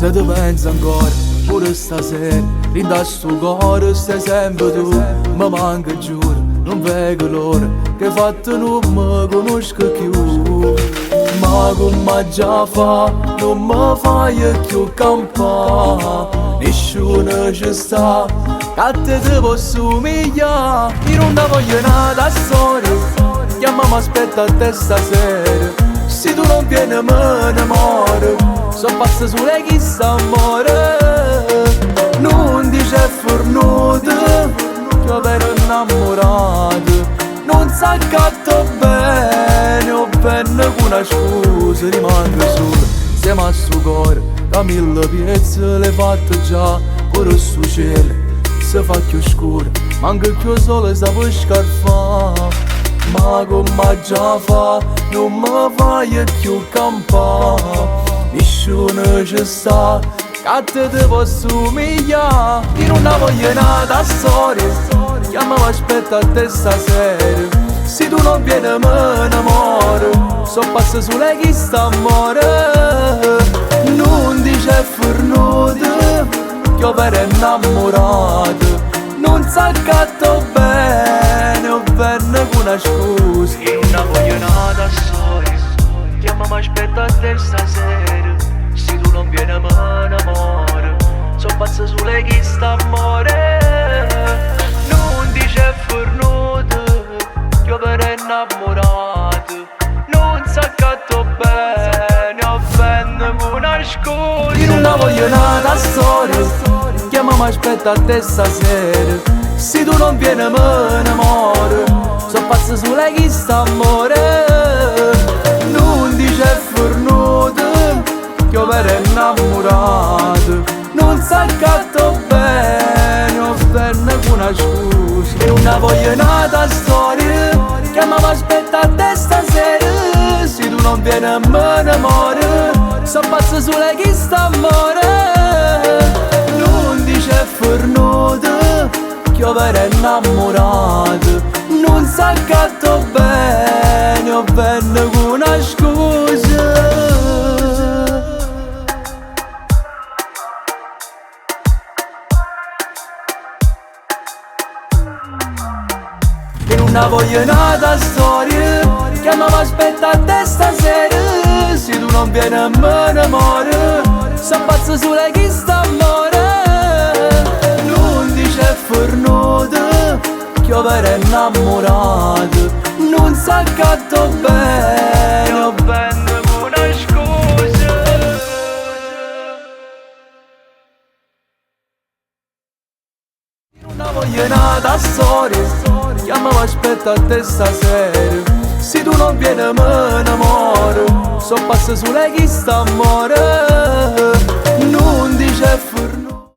Se ti pensi ancora, pure stasera, rinda sto cuore, stai sempre tu. Mi manca giuro, non vedo l'ora, che fatto non mi conosco più. Ma come già fa, non mi fai più campare. Nessuno ci sta, a te ti posso umiliare. Io non ne voglio nada storia, chiamami aspetta a te stasera. Se tu non vieni me ne muore, so pazza sulle chi sta amore. Non dice fornuto, che io ero innamorato. Non sa gatto bene, o bene con una scusa. Rimango solo, siamo a sto cuore, da 1000 pezzi le fatte già. Ora sto cielo, si fa più scuro, manca più sole, sta per scarfare. Ma come già fa, non mi fai più campare. Nessuno ci sta, a te ti posso umiliare. Io non ne voglio nada storia, chiamami aspetta a te stasera. Se tu non vieni me ne muore, so passa sulle chi sta amore. Non dice fornuto, che io ero innamorato. Non sa gatto bene, o bene con una scusa. Io non ne voglio nada storia, chiamami aspetta a te stasera. Se tu non vieni me ne muore, so pazza sulle chi sta amore. Non dice fornuto, che io ero innamorato. Non sa gatto bene, o bene con una scusa. Io non ne voglio nada storia, chiamami aspetta a te stasera. Se tu non vieni me ne muore, so pazza sulle chi sta amore. Non dice fornuto, che io ero innamorato. Non sa gatto bene, o bene con una scusa. Io non ne voglio nada storia, chiamami aspetta a te stasera. Se tu non vieni me ne muore, so pazza sulle chi sta amore. Fornuto, che io ero innamorato. Non sa gatto bene, o bene con una scusa. Io non ne voglio nada storia, chiamami aspetta a te stasera. Se tu non vieni me ne muore, so pazzo sulle chi sta amore. Fornuto, che io ero innamorato. Non sa gatto bene, o bene con una scusa. Io non ne voglio nada storia, chiamami aspetta a te stasera. Se tu non vieni me ne muore, so passa sulle chi sta amore. Non dice